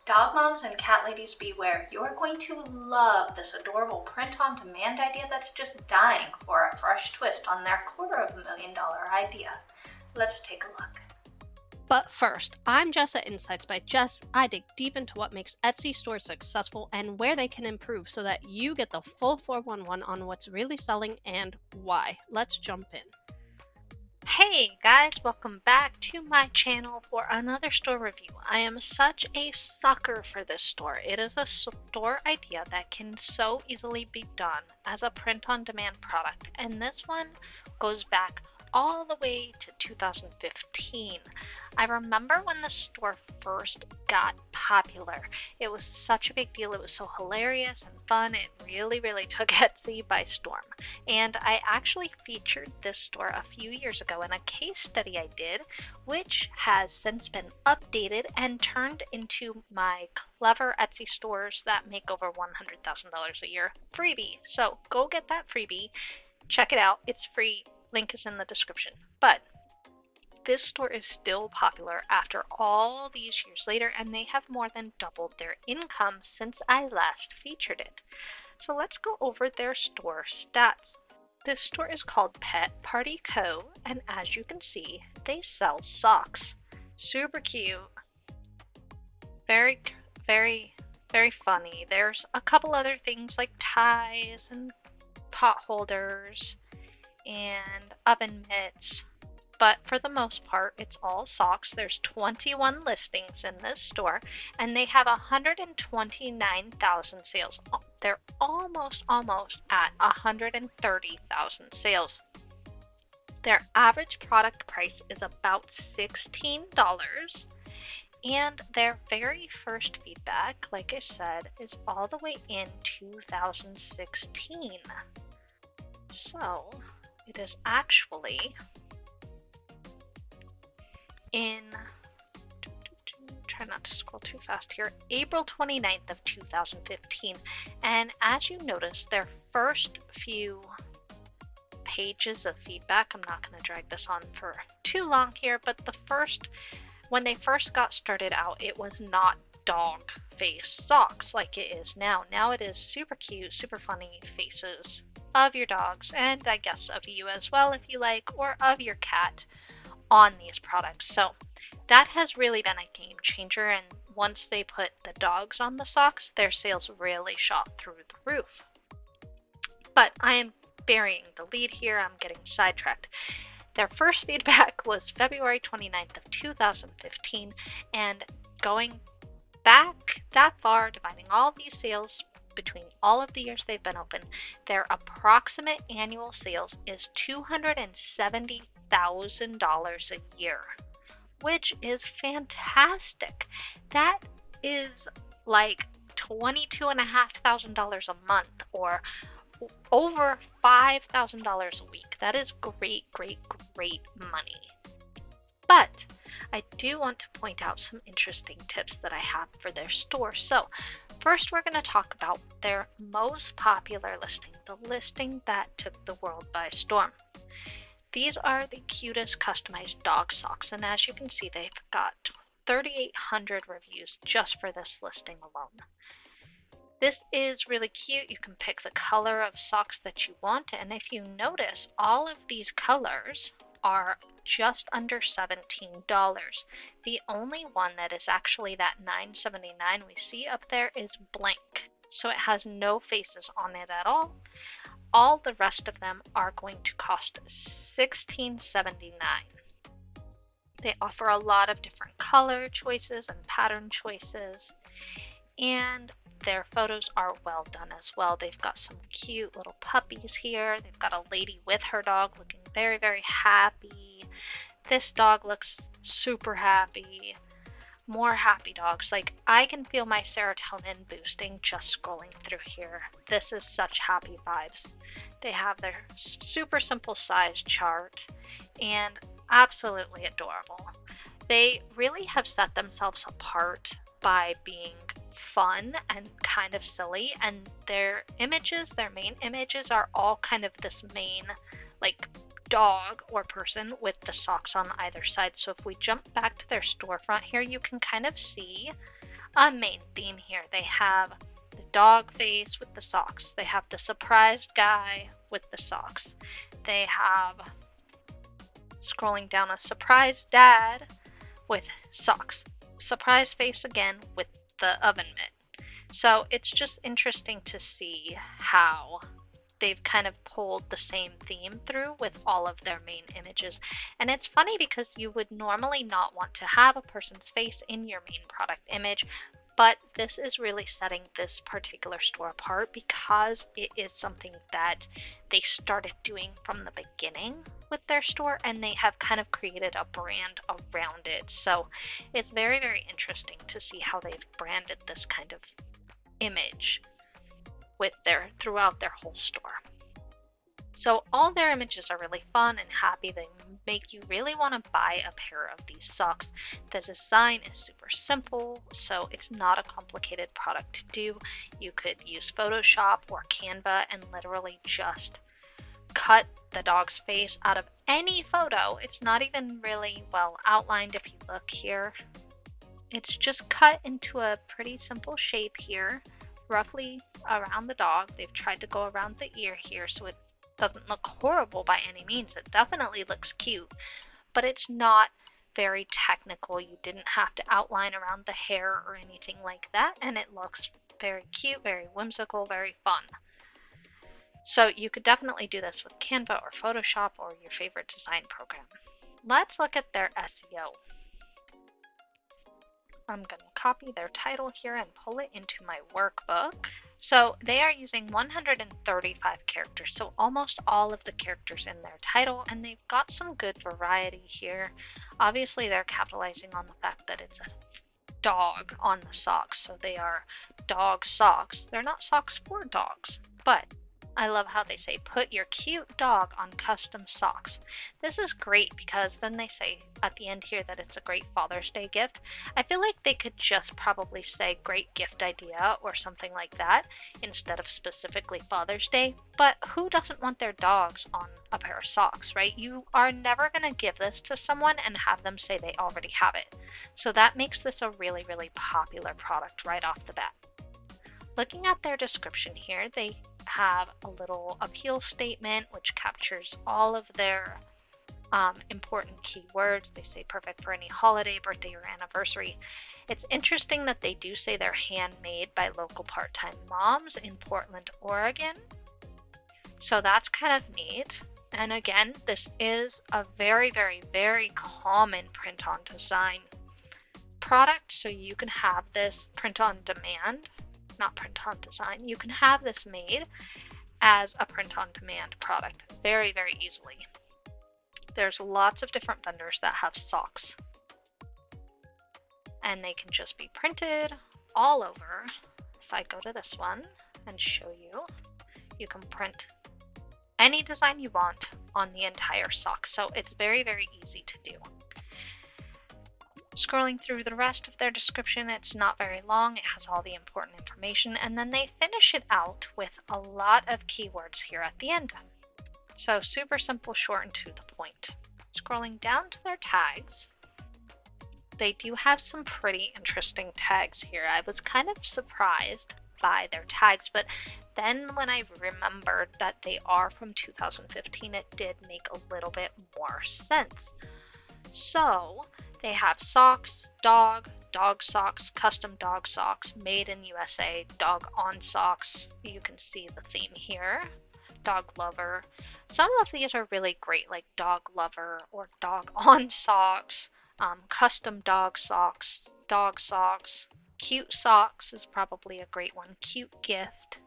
Dog moms and cat ladies beware. You're going to love this adorable print-on-demand idea that's just dying for a fresh twist on their $250,000 idea. Let's take a look. But first, I'm Jess at Insights by Jess. I dig deep into what makes Etsy stores successful and where they can improve so that you get the full 411 on what's really selling and why. Let's jump in. Hey guys, welcome back to my channel for another store review. I am such a sucker for this store. It is a store idea that can so easily be done as a print-on-demand product, and this one goes back all the way to 2015. I remember when the store first got popular. It was such a big deal. It was so hilarious and fun. It really took Etsy by storm. And I actually featured this store a few years ago in a case study I did, which has since been updated and turned into my clever Etsy stores that make over $100,000 a year freebie. So go get that freebie. Check it out. It's free. Link is in the description. But this store is still popular after all these years later, and they have more than doubled their income since I last featured it. So let's go over their store stats. This store is called Pet Party Co., and as you can see, they sell socks. Super cute. Very funny. There's a couple other things like ties and pot holders and oven mitts, but for the most part it's all socks. There's 21 listings in this store and they have 129,000 sales. They're almost at 130,000 sales. Their average product price is about $16, and their very first feedback, like I said, is all the way in 2016. So it is actually in, try not to scroll too fast here, April 29th of 2015. And as you notice, their first few pages of feedback, I'm not going to drag this on for too long here, but when they first got started out, it was not dog face socks like it is now. Now it is super cute, super funny faces of your dogs, and I guess of you as well if you like, or of your cat on these products. So that has really been a game changer, and once they put the dogs on the socks, their sales really shot through the roof. But I am burying the lead here. I'm getting sidetracked. Their first feedback was February 29th of 2015, and going back that far, dividing all these sales between all of the years they've been open, their approximate annual sales is $270,000 a year, which is fantastic. That is like $22,500 a month, or over $5,000 a week. That is great money. But I do want to point out some interesting tips that I have for their store. So first, we're going to talk about their most popular listing, the listing that took the world by storm. These are the cutest customized dog socks, and as you can see, they've got 3,800 reviews just for this listing alone. This is really cute. You can pick the color of socks that you want, and if you notice, all of these colors are just under $17. The only one that is actually that $9.79 we see up there is blank, so it has no faces on it at all. All the rest of them are going to cost $16.79. They offer a lot of different color choices and pattern choices, and their photos are well done as well. They've got some cute little puppies here. They've got a lady with her dog looking very happy. This dog looks super happy. More happy dogs. Like, I can feel my serotonin boosting just scrolling through here. This is such happy vibes. They have their super simple size chart and absolutely adorable. They really have set themselves apart by being fun and kind of silly, and their main images are all kind of this main like dog or person with the socks on either side. So if we jump back to their storefront here, you can kind of see a main theme here. They have the dog face with the socks. They have the surprised guy with the socks. They have, scrolling down, a surprised dad with socks. Surprise face again with the oven mitt. So it's just interesting to see how they've kind of pulled the same theme through with all of their main images. And it's funny because you would normally not want to have a person's face in your main product image, but this is really setting this particular store apart because it is something that they started doing from the beginning with their store, and they have kind of created a brand around it. So it's very, very interesting to see how they've branded this kind of image with throughout their whole store. So all their images are really fun and happy. They make you really want to buy a pair of these socks. The design is super simple, so it's not a complicated product to do. You could use Photoshop or Canva and literally just cut the dog's face out of any photo. It's not even really well outlined if you look here. It's just cut into a pretty simple shape here, roughly around the dog. They've tried to go around the ear here so it doesn't look horrible by any means. It definitely looks cute, but it's not very technical. You didn't have to outline around the hair or anything like that, and it looks very cute, very whimsical, very fun. So you could definitely do this with Canva or Photoshop or your favorite design program. Let's look at their SEO. I'm going to copy their title here and pull it into my workbook. So they are using 135 characters, so almost all of the characters in their title, and they've got some good variety here. Obviously, they're capitalizing on the fact that it's a dog on the socks, so they are dog socks. They're not socks for dogs, but I love how they say, put your cute dog on custom socks. This is great because then they say at the end here that it's a great Father's Day gift. I feel like they could just probably say great gift idea or something like that instead of specifically Father's Day. But who doesn't want their dogs on a pair of socks, right? You are never going to give this to someone and have them say they already have it. So that makes this a really, really popular product right off the bat. Looking at their description here, they have a little appeal statement which captures all of their important keywords. They say perfect for any holiday, birthday, or anniversary. It's interesting that they do say they're handmade by local part-time moms in Portland, Oregon. So that's kind of neat. And again, this is a very, very, very common print-on design product. So you can have this print on demand, not print on design. You can have this made as a print on demand product very, very easily. There's lots of different vendors that have socks, and they can just be printed all over. If I go to this one and show you, you can print any design you want on the entire sock. So it's very, very easy to do. Scrolling through the rest of their description, it's not very long. It has all the important information, and then they finish it out with a lot of keywords here at the end. So super simple, short, and to the point. Scrolling down to their tags, they do have some pretty interesting tags here. I was kind of surprised by their tags, but then when I remembered that they are from 2015, it did make a little bit more sense. So they have socks, dog socks, custom dog socks, made in USA, dog on socks. You can see the theme here. Dog lover. Some of these are really great, like dog lover or dog on socks, custom dog socks, cute socks is probably a great one, cute gift.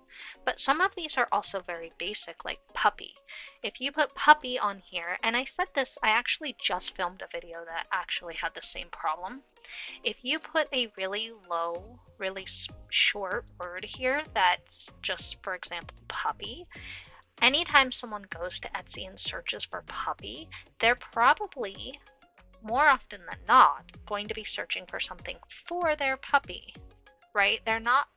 But some of these are also very basic, like puppy. If you put puppy on here, and I said this, I actually just filmed a video that actually had the same problem. If you put a really low, really short word here that's just, for example, puppy, anytime someone goes to Etsy and searches for puppy, they're probably, more often than not, going to be searching for something for their puppy, right? They're not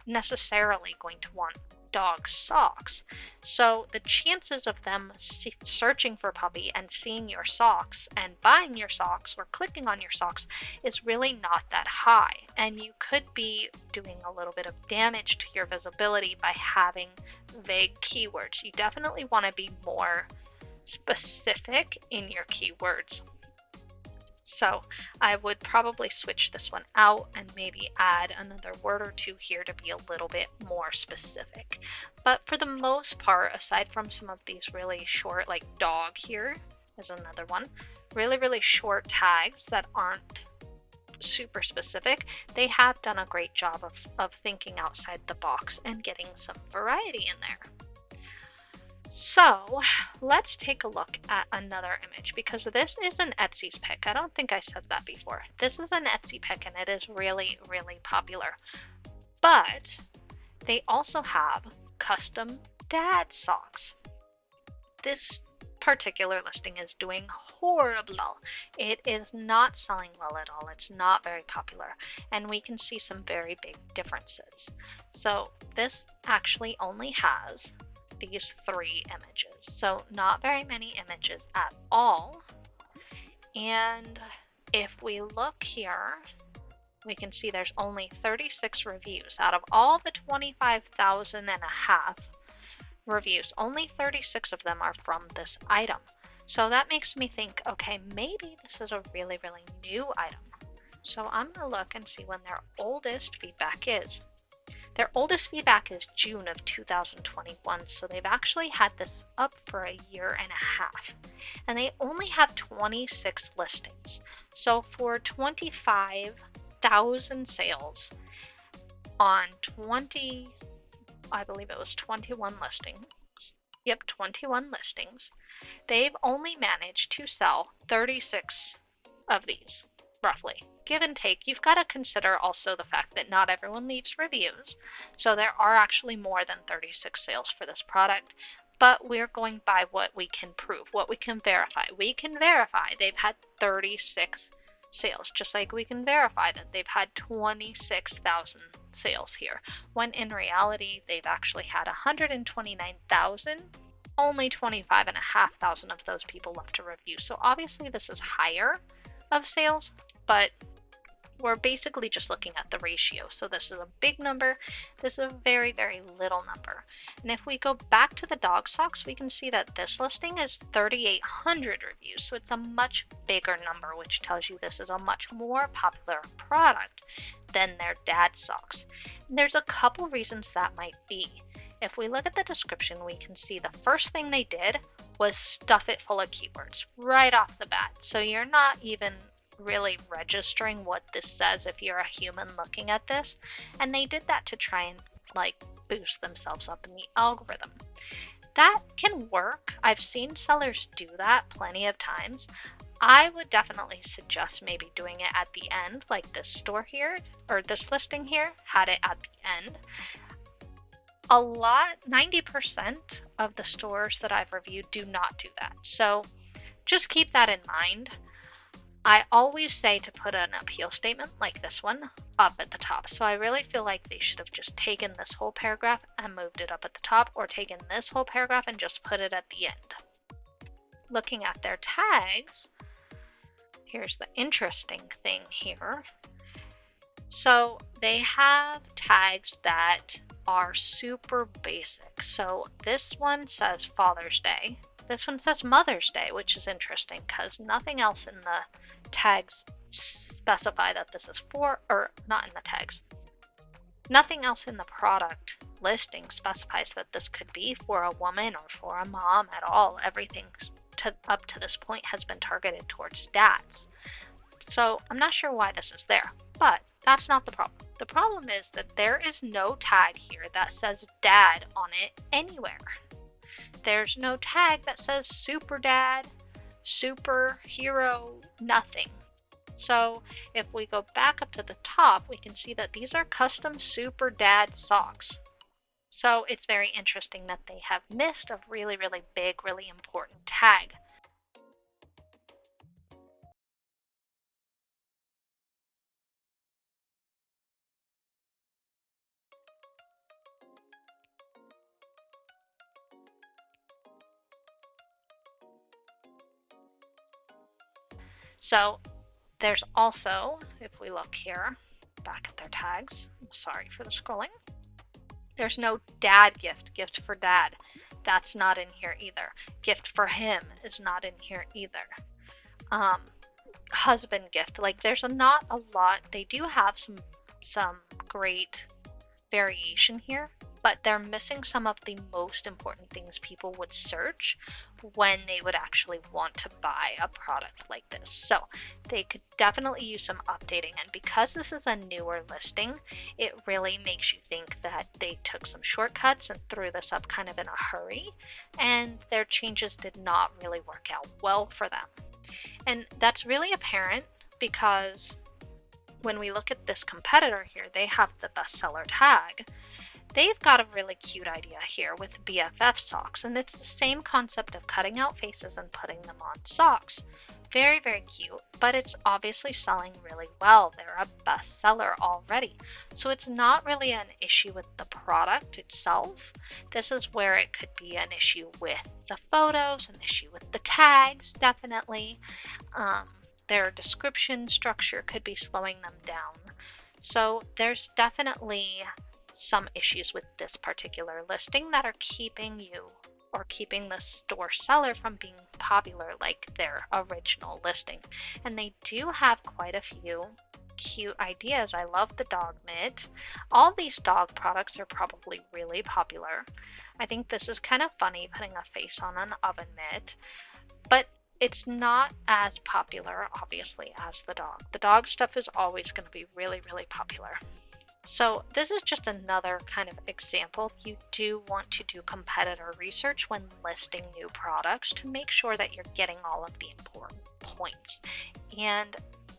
necessarily going to want dog socks. So the chances of them searching for puppy and seeing your socks and buying your socks or clicking on your socks is really not that high. And you could be doing a little bit of damage to your visibility by having vague keywords. You definitely want to be more specific in your keywords. So I would probably switch this one out and maybe add another word or two here to be a little bit more specific. But for the most part, aside from some of these really short, like dog here is another one, really short tags that aren't super specific, they have done a great job of thinking outside the box and getting some variety in there. So let's take a look at another image, because this is an Etsy's pick. I don't think I said that before. This is an Etsy pick and it is really popular. But they also have custom dad socks. This particular listing is doing horribly well. It is not selling well at all. It's not very popular, and we can see some very big differences. So this actually only has these 3 images, so not very many images at all. And if we look here, we can see there's only 36 reviews out of all the 25,000 and a half reviews. Only 36 of them are from this item. So that makes me think, okay, maybe this is a really new item. So I'm gonna look and see when their oldest feedback is. Their oldest feedback is June of 2021, so they've actually had this up for a year and a half. And they only have 26 listings. So for 25,000 sales on 21 listings. Yep, 21 listings. They've only managed to sell 36 of these, roughly. Give and take. You've got to consider also the fact that not everyone leaves reviews. So there are actually more than 36 sales for this product. But we're going by what we can prove, what we can verify. We can verify they've had 36 sales, just like we can verify that they've had 26,000 sales here, when in reality they've actually had 129,000. Only 25,500 of those people left a review. So obviously this is higher of sales, but we're basically just looking at the ratio. So this is a big number, this is a very little number. And if we go back to the dog socks, we can see that this listing is 3,800 reviews. So it's a much bigger number, which tells you this is a much more popular product than their dad socks. And there's a couple reasons that might be. If we look at the description, we can see the first thing they did was stuff it full of keywords right off the bat. So you're not even really registering what this says if you're a human looking at this. And they did that to try and boost themselves up in the algorithm. That can work. I've seen sellers do that plenty of times. I would definitely suggest maybe doing it at the end, like this store here, or this listing here had it at the end. 90% of the stores that I've reviewed do not do that. So just keep that in mind. I always say to put an appeal statement like this one up at the top. So I really feel like they should have just taken this whole paragraph and moved it up at the top, or taken this whole paragraph and just put it at the end. Looking at their tags, here's the interesting thing here. So they have tags that are super basic. So this one says Father's Day. This one says Mother's Day, which is interesting because nothing else in the tags specify that this is for, or not in the tags. Nothing else in the product listing specifies that this could be for a woman or for a mom at all. Everything up to this point has been targeted towards dads. So I'm not sure why this is there, but that's not the problem. The problem is that there is no tag here that says dad on it anywhere. There's no tag that says super dad, superhero, nothing. So if we go back up to the top, we can see that these are custom super dad socks. So it's very interesting that they have missed a really big, really important tag. So there's also, if we look here, back at their tags, I'm sorry for the scrolling, there's no dad gift for dad. That's not in here either. Gift for him is not in here either. Husband gift, like there's not a lot. They do have some great variation here, but they're missing some of the most important things people would search when they would actually want to buy a product like this. So they could definitely use some updating, and because this is a newer listing, it really makes you think that they took some shortcuts and threw this up kind of in a hurry, and their changes did not really work out well for them. And that's really apparent because when we look at this competitor here, they have the bestseller tag. They've got a really cute idea here with BFF socks, and it's the same concept of cutting out faces and putting them on socks. Very, very cute, but it's obviously selling really well. They're a bestseller already. So it's not really an issue with the product itself. This is where it could be an issue with the photos, an issue with the tags, definitely. Their description structure could be slowing them down. So there's definitely some issues with this particular listing that are keeping you or keeping the store seller from being popular like their original listing. And they do have quite a few cute ideas. I love the dog mitt. All these dog products are probably really popular. I think this is kind of funny, putting a face on an oven mitt, but it's not as popular, obviously, as the dog. The dog stuff is always going to be really, really popular. So this is just another kind of example. You do want to do competitor research when listing new products to make sure that you're getting all of the important points. And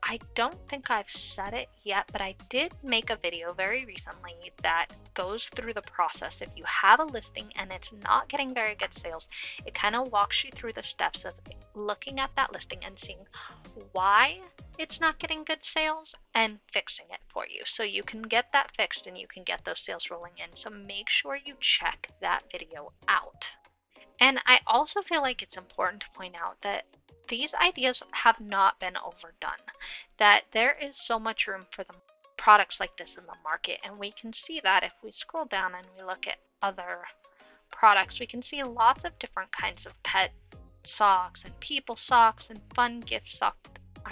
I don't think I've said it yet, but I did make a video very recently that goes through the process. If you have a listing and it's not getting very good sales, it kind of walks you through the steps of looking at that listing and seeing why it's not getting good sales and fixing it for you. So you can get that fixed and you can get those sales rolling in. So make sure you check that video out. And I also feel like it's important to point out that these ideas have not been overdone, that there is so much room for the products like this in the market. And we can see that if we scroll down and we look at other products, we can see lots of different kinds of pet socks and people socks and fun gift sock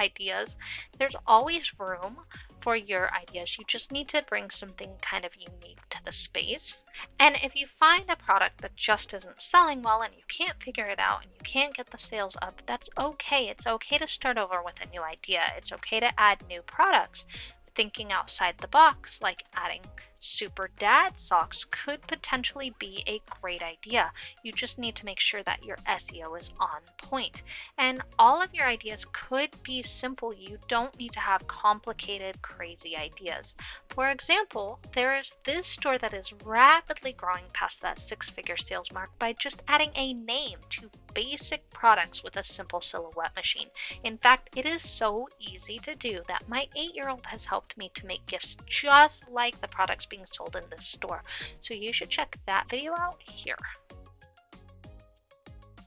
ideas. There's always room for your ideas. You just need to bring something kind of unique to the space. And if you find a product that just isn't selling well and you can't figure it out and you can't get the sales up, that's okay. It's okay to start over with a new idea. It's okay to add new products. Thinking outside the box, like adding super dad socks, could potentially be a great idea. You just need to make sure that your SEO is on point. And all of your ideas could be simple. You don't need to have complicated, crazy ideas. For example, there is this store that is rapidly growing past that six-figure sales mark by just adding a name to basic products with a simple silhouette machine. In fact, it is so easy to do that my 8-year-old has helped me to make gifts just like the products being sold in this store. So you should check that video out here.